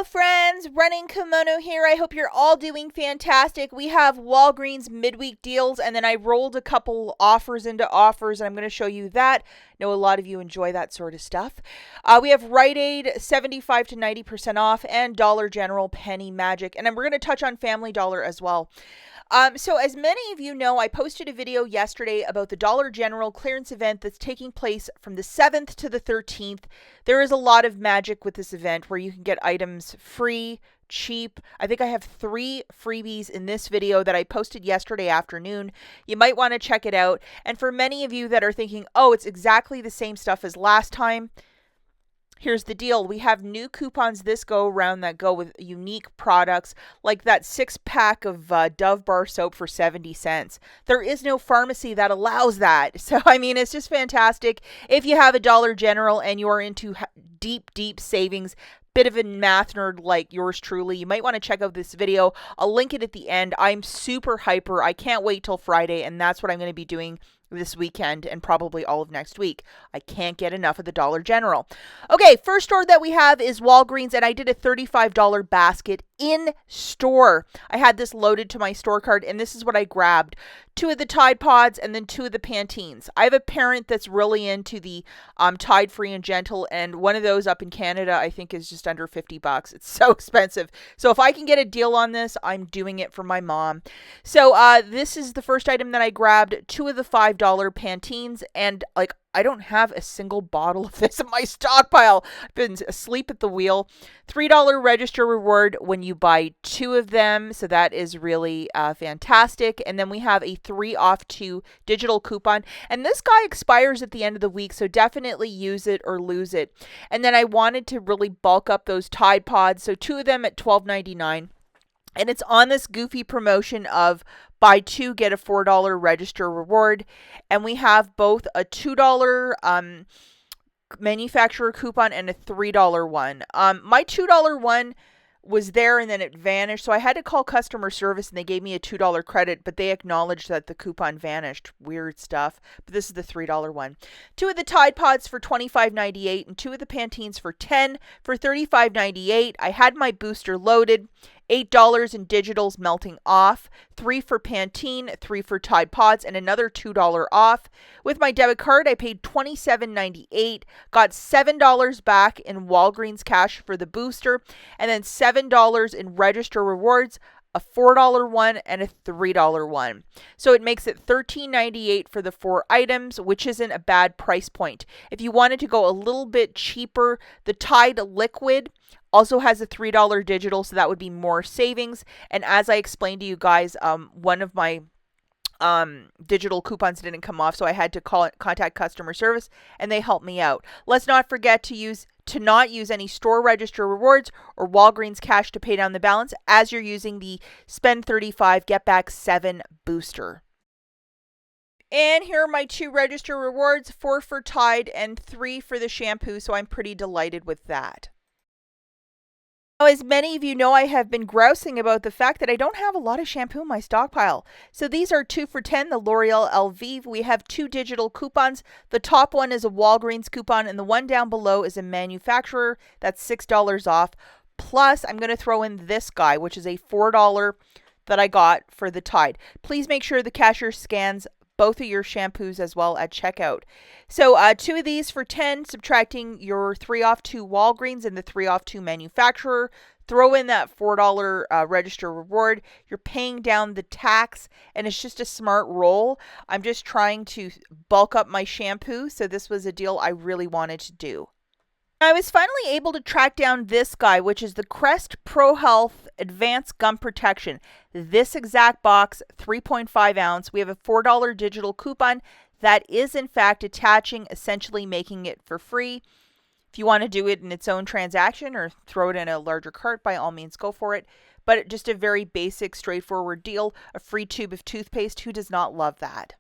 Hello friends, Running Kimono here. I hope you're all doing fantastic. We have Walgreens midweek deals, and then I rolled a couple offers into offers, and I'm going to show you that. I know a lot of you enjoy that sort of stuff. We have Rite Aid 75 to 90% off, and Dollar General Penny Magic, and we're going to touch on Family Dollar as well. So as many of you know, I posted a video yesterday about the Dollar General clearance event that's taking place from the 7th to the 13th. There is a lot of magic with this event where you can get items free, cheap. I think I have 3 freebies in this video that I posted yesterday afternoon. You might want to check it out. And for many of you that are thinking, oh, it's exactly the same stuff as last time, here's the deal. We have new coupons this go around that go with unique products, like that 6-pack of Dove bar soap for 70 cents. There is no pharmacy that allows that. So, I mean, it's just fantastic. If you have a Dollar General and you're into deep savings, bit of a math nerd like yours truly, you might want to check out this video. I'll link it at the end. I'm super hyper. I can't wait till Friday, and that's what I'm going to be doing this weekend and probably all of next week. I can't get enough of the Dollar General. Okay, first store that we have is Walgreens, and I did a $35 basket in store. I had this loaded to my store cart, and this is what I grabbed. 2 of the Tide Pods and then 2 of the Pantenes. I have a parent that's really into the Tide Free and Gentle, and one of those up in Canada I think is just under $50. It's so expensive. So if I can get a deal on this, I'm doing it for my mom. So this is the first item that I grabbed. 2 of the $5 Pantenes, and like, I don't have a single bottle of this in my stockpile. I've been asleep at the wheel. $3 register reward when you buy 2 of them. So that is really fantastic. And then we have a 3 off 2 digital coupon. And this guy expires at the end of the week. So definitely use it or lose it. And then I wanted to really bulk up those Tide Pods. So 2 of them at $12.99. And it's on this goofy promotion of buy 2, get a $4 register reward. And we have both a $2 manufacturer coupon and a $3 one. My $2 one was there and then it vanished. So I had to call customer service and they gave me a $2 credit, but they acknowledged that the coupon vanished. Weird stuff. But this is the $3 one. 2 of the Tide Pods for $25.98 and 2 of the Pantenes for $10 for $35.98. I had my booster loaded. $8 in digitals melting off, 3 for Pantene, 3 for Tide Pods, and another $2 off. With my debit card, I paid $27.98, got $7 back in Walgreens cash for the booster, and then $7 in register rewards, a $4 one and a $3 one. So it makes it $13.98 for the 4 items, which isn't a bad price point. If you wanted to go a little bit cheaper, the Tide Liquid also has a $3 digital, so that would be more savings. And as I explained to you guys, one of my digital coupons didn't come off, so I had to contact customer service, and they helped me out. Let's not forget to not use any store register rewards or Walgreens cash to pay down the balance as you're using the spend 35 get back 7 booster. And here are my 2 register rewards, 4 for Tide and 3 for the shampoo, so I'm pretty delighted with that. Now, as many of you know, I have been grousing about the fact that I don't have a lot of shampoo in my stockpile. So these are 2 for $10, the L'Oreal Elvive. We have 2 digital coupons. The top one is a Walgreens coupon, and the one down below is a manufacturer. That's $6 off. Plus, I'm going to throw in this guy, which is a $4 that I got for the Tide. Please make sure the cashier scans both of your shampoos as well at checkout. So 2 of these for $10, subtracting your 3 off 2 Walgreens and the 3 off 2 manufacturer. Throw in that $4 register reward. You're paying down the tax, and it's just a smart roll. I'm just trying to bulk up my shampoo, so this was a deal I really wanted to do. I was finally able to track down this guy, which is the Crest Pro Health Advanced Gum Protection. This exact box, 3.5 ounce. We have a $4 digital coupon that is in fact attaching, essentially making it for free. If you want to do it in its own transaction or throw it in a larger cart, by all means go for it. But just a very basic, straightforward deal, a free tube of toothpaste. Who does not love that?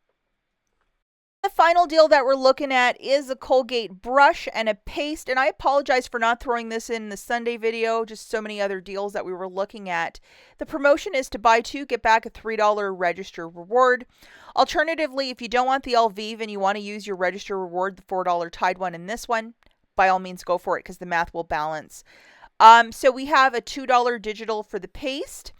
The final deal that we're looking at is a Colgate brush and a paste, and I apologize for not throwing this in the Sunday video, just so many other deals that we were looking at. The promotion is to buy 2, get back a $3 register reward. Alternatively, if you don't want the Elvive and you want to use your register reward, the $4 Tide one and this one, by all means go for it because the math will balance. So we have a $2 digital for the paste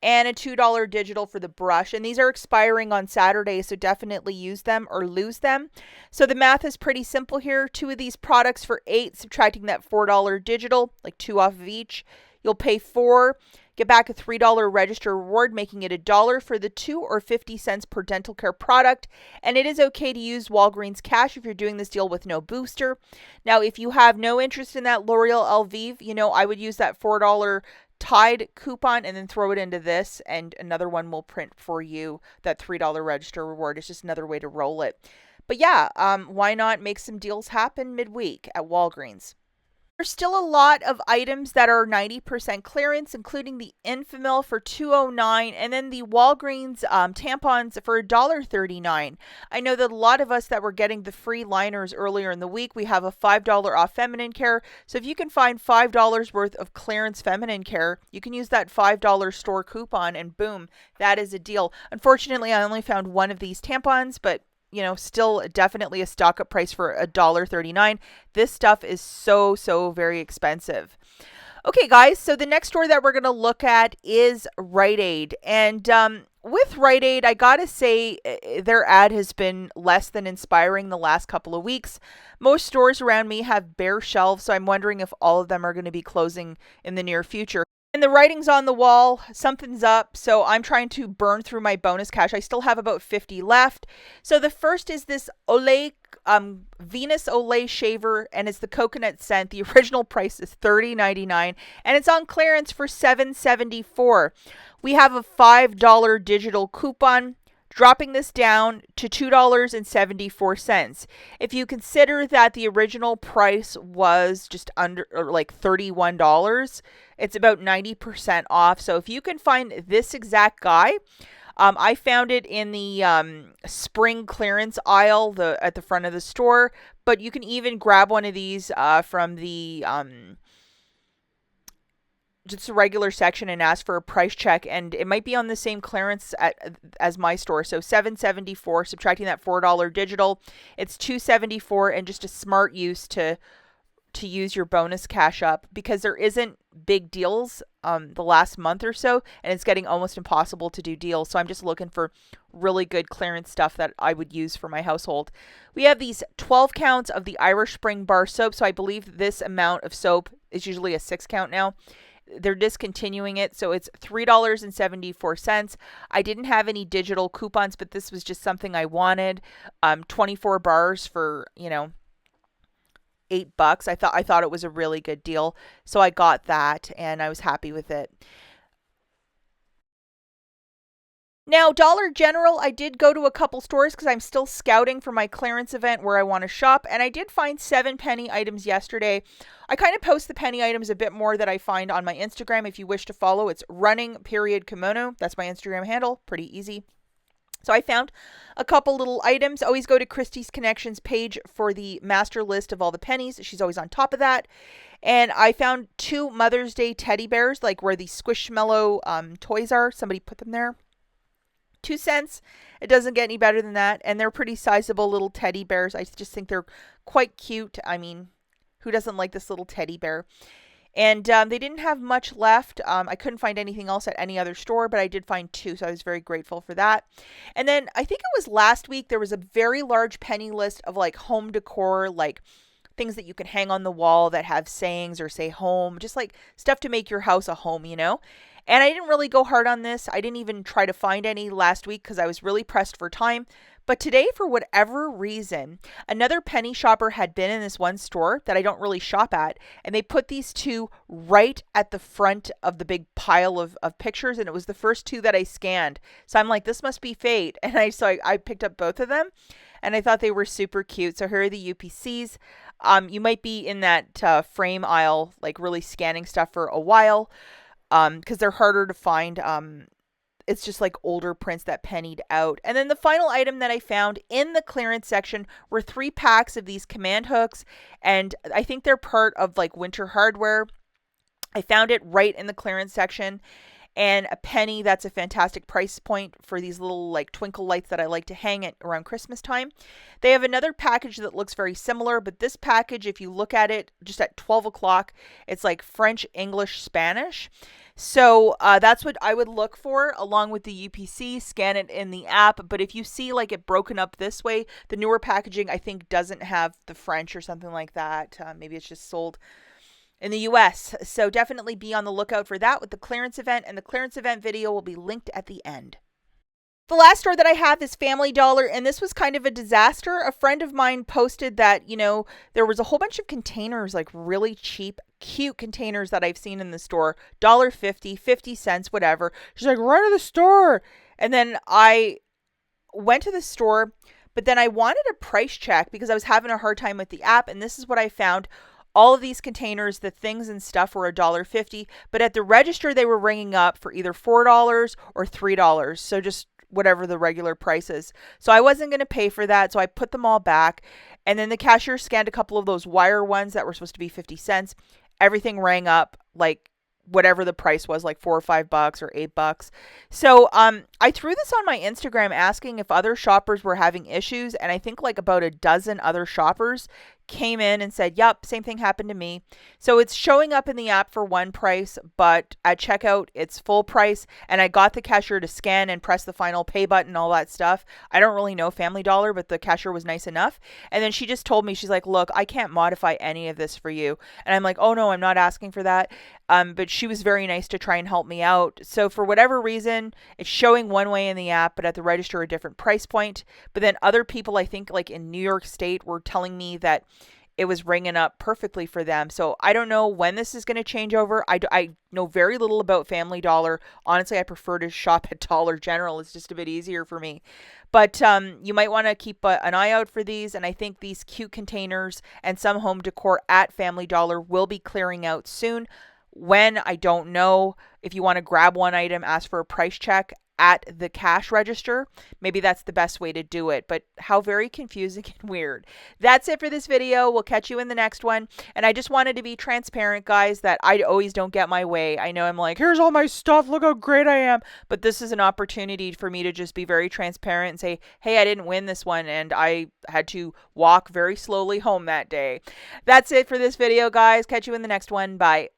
and a $2 digital for the brush. And these are expiring on Saturday, so definitely use them or lose them. So the math is pretty simple here. Two of these products for $8, subtracting that $4 digital, like 2 off of each. You'll pay $4, get back a $3 register reward, making it $1 for the 2 or 50 cents per dental care product. And it is okay to use Walgreens cash if you're doing this deal with no booster. Now, if you have no interest in that L'Oreal Elvive, I would use that $4 Tide coupon and then throw it into this, and another one will print for you that $3 register reward. It's just another way to roll it. But yeah, why not make some deals happen midweek at Walgreens? There's still a lot of items that are 90% clearance, including the Enfamil for $2.09 and then the Walgreens tampons for $1.39. I know that a lot of us that were getting the free liners earlier in the week, we have a $5 off feminine care. So if you can find $5 worth of clearance feminine care, you can use that $5 store coupon and boom, that is a deal. Unfortunately, I only found one of these tampons, but still definitely a stock up price for $1.39. This stuff is so very expensive. Okay, guys, so the next store that we're going to look at is Rite Aid. And with Rite Aid, I got to say their ad has been less than inspiring the last couple of weeks. Most stores around me have bare shelves, so I'm wondering if all of them are going to be closing in the near future. And the writing's on the wall, something's up, so I'm trying to burn through my bonus cash. I still have about 50 left. So the first is this Olay Venus Olay shaver, and it's the coconut scent. The original price is $30.99, and it's on clearance for $7.74. We have a $5 digital coupon, dropping this down to $2.74. If you consider that the original price was just under like $31, it's about 90% off. So if you can find this exact guy, I found it in the spring clearance aisle at the front of the store, but you can even grab one of these from the just a regular section and ask for a price check, and it might be on the same clearance as my store. So $7.74, subtracting that $4 digital, it's $2.74, and just a smart use to use your bonus cash up, because there isn't big deals the last month or so, and it's getting almost impossible to do deals. So I'm just looking for really good clearance stuff that I would use for my household. We have these 12 counts of the Irish Spring bar soap. So I believe this amount of soap is usually a 6 count now. They're discontinuing it, so it's $3.74. I didn't have any digital coupons, but this was just something I wanted. 24 bars for, $8. I thought it was a really good deal, so I got that, and I was happy with it. Now, Dollar General, I did go to a couple stores because I'm still scouting for my clearance event where I want to shop, and I did find 7 penny items yesterday. I kind of post the penny items a bit more that I find on my Instagram. If you wish to follow, it's running_kimono. That's my Instagram handle. Pretty easy. So I found a couple little items. Always go to Christie's Connections page for the master list of all the pennies. She's always on top of that. And I found 2 Mother's Day teddy bears, like where the Squishmallow toys are. Somebody put them there. 2 cents. It doesn't get any better than that. And they're pretty sizable little teddy bears. I just think they're quite cute. I mean, who doesn't like this little teddy bear? And they didn't have much left. I couldn't find anything else at any other store, but I did find 2, so I was very grateful for that. And then I think it was last week, there was a very large penny list of like home decor, like things that you can hang on the wall that have sayings or say home, just like stuff to make your house a home, And I didn't really go hard on this. I didn't even try to find any last week because I was really pressed for time. But today, for whatever reason, another penny shopper had been in this one store that I don't really shop at, and they put these 2 right at the front of the big pile of pictures, and it was the first 2 that I scanned. So I'm like, this must be fate. And I picked up both of them, and I thought they were super cute. So here are the UPCs. You might be in that frame aisle, like really scanning stuff for a while, because they're harder to find. It's just like older prints that pennied out. And then the final item that I found in the clearance section were 3 packs of these command hooks. And I think they're part of like winter hardware. I found it right in the clearance section. and a penny. That's a fantastic price point for these little like twinkle lights that I like to hang at around Christmas time. They have another package that looks very similar, but this package, if you look at it just at 12 o'clock, it's like French, English, Spanish. So that's what I would look for along with the UPC. Scan it in the app. But if you see like it broken up this way, the newer packaging I think doesn't have the French or something like that. Maybe it's just sold in the US. So definitely be on the lookout for that with the clearance event. And the clearance event video will be linked at the end. The last store that I have is Family Dollar, and this was kind of a disaster. A friend of mine posted that, there was a whole bunch of containers, like really cheap, cute containers that I've seen in the store, $1.50, 50 cents, whatever. She's like, run to the store. And then I went to the store, but then I wanted a price check because I was having a hard time with the app, and this is what I found. All of these containers, the things and stuff were $1.50, but at the register they were ringing up for either $4 or $3. So just whatever the regular price is. So I wasn't going to pay for that. So I put them all back. And then the cashier scanned a couple of those wire ones that were supposed to be 50 cents. Everything rang up like whatever the price was, like $4 or $5 or $8. So I threw this on my Instagram asking if other shoppers were having issues. And I think like about a dozen other shoppers came in and said, yep, same thing happened to me. So it's showing up in the app for one price, but at checkout, it's full price. And I got the cashier to scan and press the final pay button, all that stuff. I don't really know Family Dollar, but the cashier was nice enough. And then she just told me, she's like, look, I can't modify any of this for you. And I'm like, oh no, I'm not asking for that. But she was very nice to try and help me out. So for whatever reason, it's showing one way in the app, but at the register, a different price point. But then other people, I think like in New York State, were telling me that it was ringing up perfectly for them. So I don't know when this is going to change over. I know very little about Family Dollar. Honestly, I prefer to shop at Dollar General. It's just a bit easier for me. But you might want to keep an eye out for these. And I think these cute containers and some home decor at Family Dollar will be clearing out soon. When, I don't know. If you want to grab one item, ask for a price check at the cash register. Maybe that's the best way to do it, but how very confusing and weird. That's it for this video. We'll catch you in the next one. And I just wanted to be transparent, guys, that I always don't get my way. I know I'm like, here's all my stuff, look how great I am. But this is an opportunity for me to just be very transparent and say, hey, I didn't win this one, and I had to walk very slowly home that day. That's it for this video, guys. Catch you in the next one. Bye.